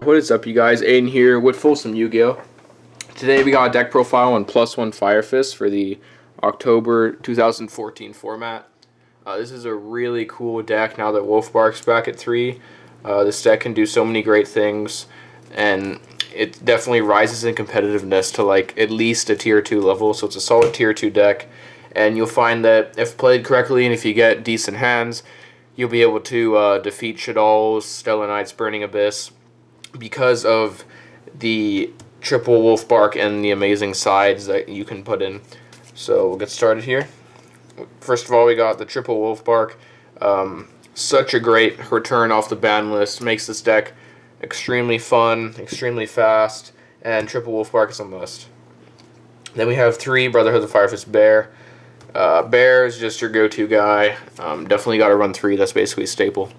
What is up, you guys? Aiden here with Folsom Yugioh. Today we got a deck profile on +1 Fire Fist for the October 2014 format. This is a really cool deck now that Wolfbark's back at 3. This deck can do so many great things, and it definitely rises in competitiveness to like at least a tier 2 level, so it's a solid tier 2 deck. And you'll find that if played correctly and if you get decent hands, you'll be able to defeat Shaddolls, Stellar Knights, Burning Abyss, because of the triple Wolfbark and the amazing sides that you can put in. So we'll get started here. First of all, we got the triple Wolfbark. Such a great return off the ban list. Makes this deck extremely fun, extremely fast, and triple Wolfbark is a must. Then we have 3 Brotherhood of Fire Fist Bear. Bear is just your go-to guy. Definitely got to run 3. That's basically a staple.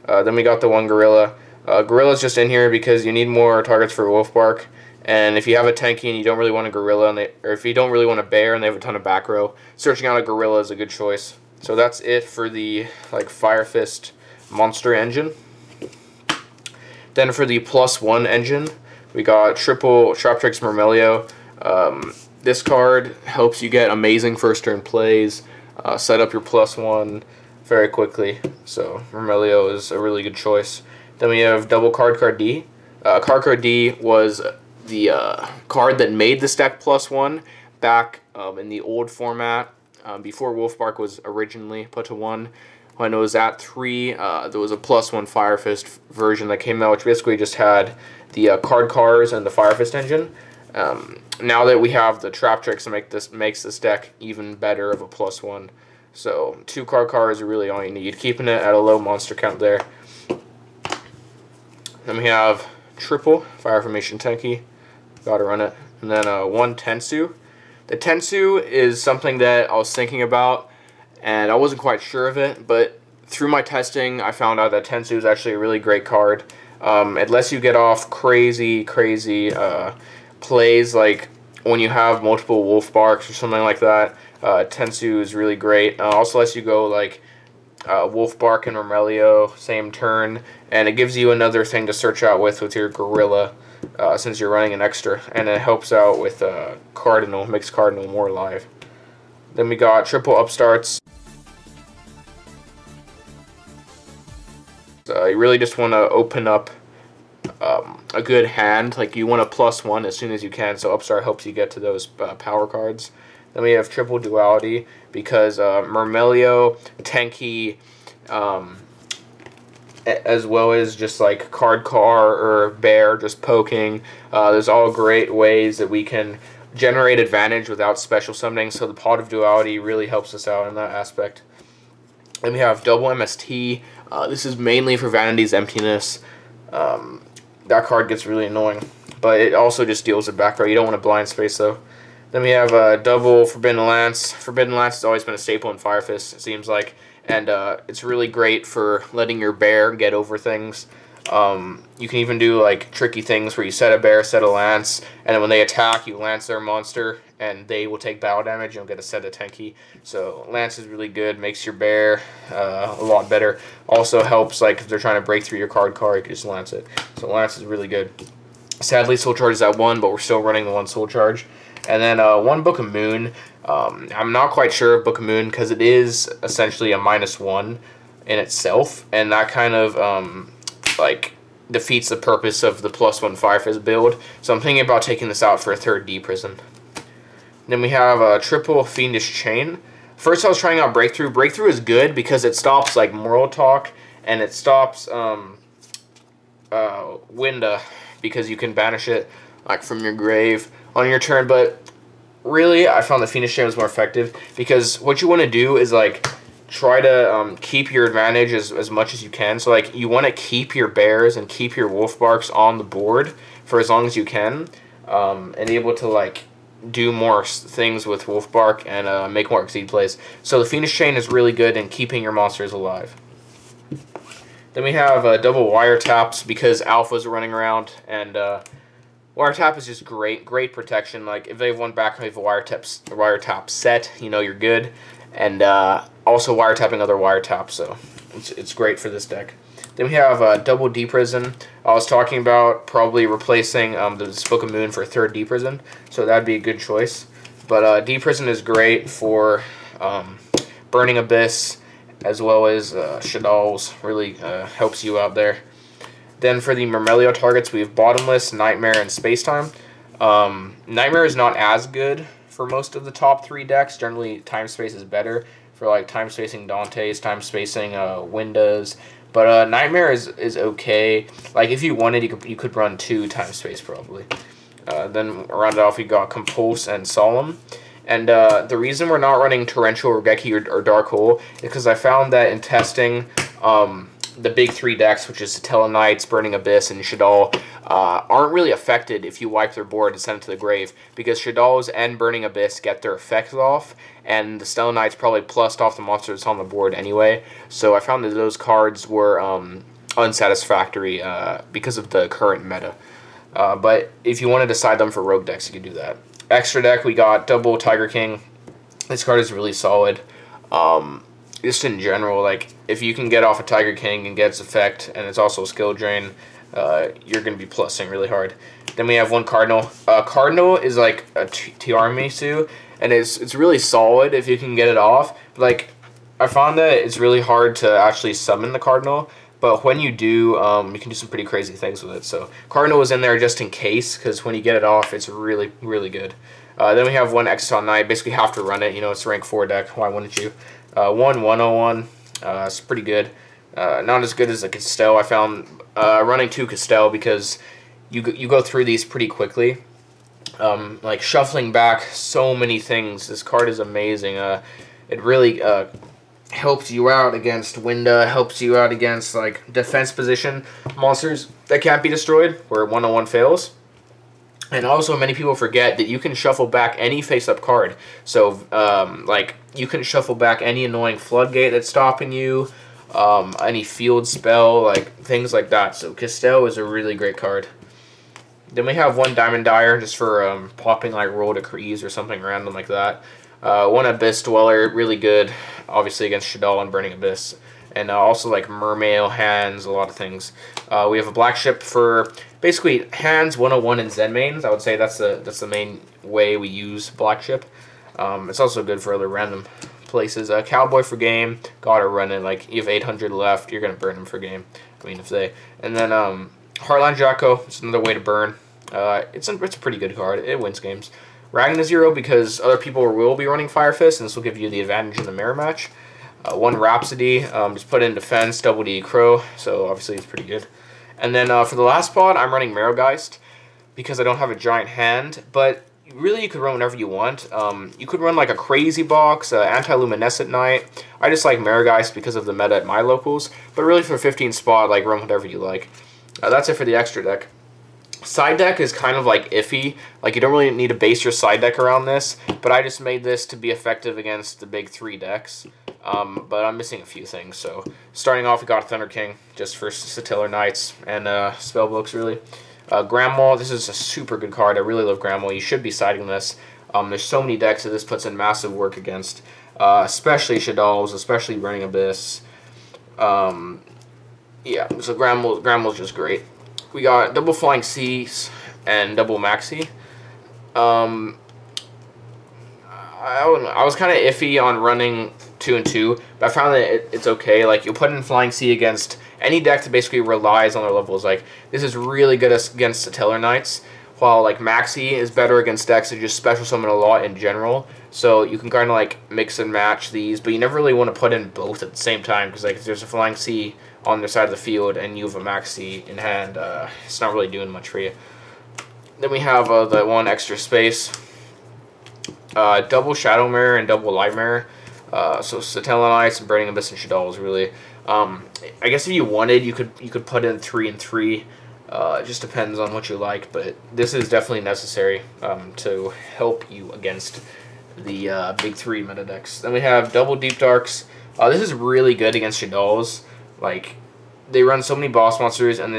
Then we got the 1 Gorilla. Gorilla's just in here because you need more targets for Wolfbark, and if you have a Tenki and you don't really want a Gorilla, or if you don't really want a Bear and they have a ton of back row, searching out a Gorilla is a good choice. So that's it for the Fire Fist monster engine. Then for the +1 engine, we got triple Traptrix Myrmeleo. This card helps you get amazing first turn plays, set up your +1 very quickly. So Myrmeleo is a really good choice. Then we have double Cardcar D. Cardcar D was the card that made this deck +1 back in the old format, before Wolfbark was originally put to 1. When it was at 3, there was a +1 Fire Fist version that came out, which basically just had the Cardcars and the Fire Fist engine. Now that we have the Traptrix, makes this deck even better of a +1. So 2 Cardcars are really all you need, keeping it at a low monster count there. Then we have triple Fire Formation Tenki. Gotta run it. And then 1 Tensu. The Tensu is something that I was thinking about, and I wasn't quite sure of it, but through my testing, I found out that Tensu is actually a really great card. It lets you get off crazy plays, like when you have multiple Wolfbarks or something like that. Tensu is really great. Also lets you go Wolfbark and Myrmeleo same turn, and it gives you another thing to search out with your Gorilla, since you're running an extra, and it helps out with Cardinal, makes Cardinal more alive. Then we got triple Upstarts. You really just want to open up a good hand, like you want a +1 as soon as you can, so Upstart helps you get to those power cards. Then we have triple Duality, because Myrmeleo, Tenki, as well as just Cardcar or Bear just poking. There's all great ways that we can generate advantage without special summoning, so the Pot of Duality really helps us out in that aspect. Then we have double MST. This is mainly for Vanity's Emptiness. That card gets really annoying, but it also just deals with back row. You don't want a blind space though. Then we have double Forbidden Lance. Forbidden Lance has always been a staple in Fire Fist, it seems like, and it's really great for letting your Bear get over things. You can even do tricky things where you set a Bear, set a Lance, and then when they attack, you Lance their monster, and they will take battle damage, and you'll get a set of Tenki. So Lance is really good, makes your Bear a lot better. Also helps if they're trying to break through your Cardcar, you can just Lance it. So Lance is really good. Sadly, Soul Charge is at 1, but we're still running the 1 Soul Charge. And then 1 Book of Moon. I'm not quite sure of Book of Moon because it is essentially a -1 in itself, and that kind of defeats the purpose of the +1 Fire Fist build. So I'm thinking about taking this out for a 3rd D Prison. Then we have a triple Fiendish Chain. First I was trying out Breakthrough. Breakthrough is good because it stops Moral Talk, and it stops Winda, because you can banish it from your grave on your turn. But really, I found the Fiendish Chain was more effective, because what you want to do is try to keep your advantage as much as you can. So you want to keep your Bears and keep your Wolfbarks on the board for as long as you can, and able to do more things with Wolfbark and make more Exceed plays. So the Fiendish Chain is really good in keeping your monsters alive. Then we have double Wiretaps, because Alphas are running around, and Wiretap is just great protection. If they have 1 back and they have a Wiretap set, you're good. And also wiretapping other wiretaps, so it's great for this deck. Then we have double D Prison. I was talking about probably replacing the Spoke of Moon for third D Prison, so that'd be a good choice. But D Prison is great for Burning Abyss, as well as Shadow's. Really helps you out there. Then for the Myrmeleo targets, we have Bottomless, Nightmare, and Spacetime. Nightmare is not as good for most of the top 3 decks. Generally, Time Space is better for like time spacing Dante's, time spacing Windows. But Nightmare is okay. Like if you wanted, you could run 2 time space probably. Then around it off, we got Compulse and Solemn. And the reason we're not running Torrential, Regeki, or Dark Hole is because I found that in testing the big 3 decks, which is Satella Knights, Burning Abyss, and Shaddoll, aren't really affected if you wipe their board and send it to the grave, because Shaddoll's and Burning Abyss get their effects off, and the Stellar Knights probably plussed off the monster that's on the board anyway. So I found that those cards were unsatisfactory because of the current meta. But if you want to decide them for rogue decks, you can do that. Extra deck, we got double Tiger King. This card is really solid. Just in general, like if you can get off a Tiger King and get its effect, and it's also a skill drain, you're going to be plussing really hard. Then we have one Cardinal. Cardinal is like a Tiramisu, and it's really solid if you can get it off. But, like, I found that it's really hard to actually summon the Cardinal, but when you do, you can do some pretty crazy things with it. So Cardinal is in there just in case, because when you get it off, it's really, really good. Then we have one Exciton Knight. Basically have to run it. You know, it's a rank 4 deck. Why wouldn't you? 101. It's pretty good. Not as good as a Castel. I found running 2 Castel because you go through these pretty quickly. Like shuffling back so many things. This card is amazing. It really helps you out against Winda, helps you out against like defense position monsters that can't be destroyed, where 101 fails. And also, many people forget that you can shuffle back any face-up card. So, like, you can shuffle back any annoying floodgate that's stopping you, any field spell, like, things like that. So, Castel is a really great card. Then we have one Diamond Dyer, just for popping, like, Roll to Crease or something random like that. One Abyss Dweller, really good, obviously, against Shaddoll and Burning Abyss. And also, like, Myrmeleo hands, a lot of things. We have a Blackship for basically hands, 101, and Zen mains. I would say that's the main way we use Blackship. It's also good for other random places. Cowboy for game, gotta run it. Like, you have 800 left, you're gonna burn him for game. I mean, if they... And then Heartlandraco, it's another way to burn. It's a pretty good card. It wins games. Ragnazero, because other people will be running Fire Fist, and this will give you the advantage in the mirror match. One Rhapsody, just put in defense, double D Crow, so obviously it's pretty good. And then for the last spot, I'm running Merowgeist, because I don't have a giant hand, but really you could run whatever you want. You could run like a Crazy Box, Antiluminscent Knight. I just like Merowgeist because of the meta at my locals, but really for 15 spot, like run whatever you like. That's it for the extra deck. Side deck is kind of like iffy. Like, you don't really need to base your side deck around this, but I just made this to be effective against the big 3 decks. But I'm missing a few things. So starting off, we got Thunder King just for Satella Knights and spellbooks, really. Grandma, this is a super good card. I really love Grandma. You should be siding this. There's so many decks that this puts in massive work against, especially Shaddolls, especially Burning Abyss. Yeah, so Grandma's just great. We got double Flying Seas and double Maxi. I was kind of iffy on running 2 and 2, but I found that it's okay. Like, you put in Flying Sea against any deck that basically relies on their levels. Like, this is really good against Satella Knights, while like Maxi is better against decks that just special summon a lot in general. So you can kind of like mix and match these, but you never really want to put in both at the same time, because like if there's a Flying Sea on their side of the field and you have a Maxi in hand, it's not really doing much for you. Then we have the one extra space. Double Shadow Mirror and double Light Mirror. So Satella Knights and Burning Abyss and Shaddolls, really. I guess if you wanted, you could put in 3 and 3. It just depends on what you like, but this is definitely necessary to help you against the big 3 meta decks. Then we have double Deep Darks. This is really good against Shaddolls. Like, they run so many boss monsters, and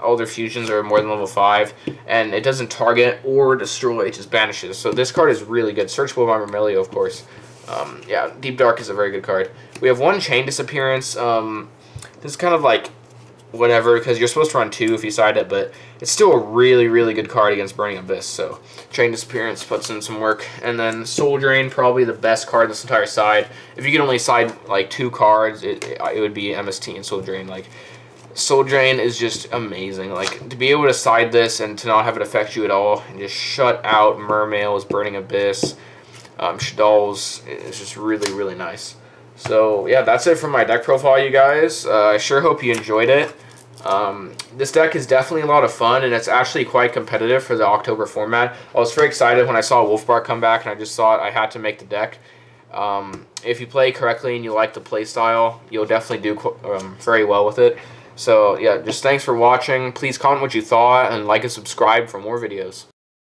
all their fusions are more than level 5, and it doesn't target or destroy, it just banishes. So this card is really good. Searchable by Myrmeleo, of course. Yeah, Deep Dark is a very good card. We have one Chain Disappearance. This is kind of like whatever, because you're supposed to run 2 if you side it, but it's still a really, really good card against Burning Abyss. So Chain Disappearance puts in some work. And then Soul Drain, probably the best card in this entire side. If you could only side like 2 cards, it would be MST and Soul Drain. Like, Soul Drain is just amazing. Like, to be able to side this and to not have it affect you at all, and just shut out Myrmeleo's Burning Abyss, Shadal's, is just really, really nice. So, yeah, that's it for my deck profile, you guys. I sure hope you enjoyed it. This deck is definitely a lot of fun, and it's actually quite competitive for the October format. I was very excited when I saw Wolfbark come back, and I just thought I had to make the deck. If you play correctly and you like the play style, you'll definitely do very well with it. So, yeah, just thanks for watching. Please comment what you thought, and like and subscribe for more videos.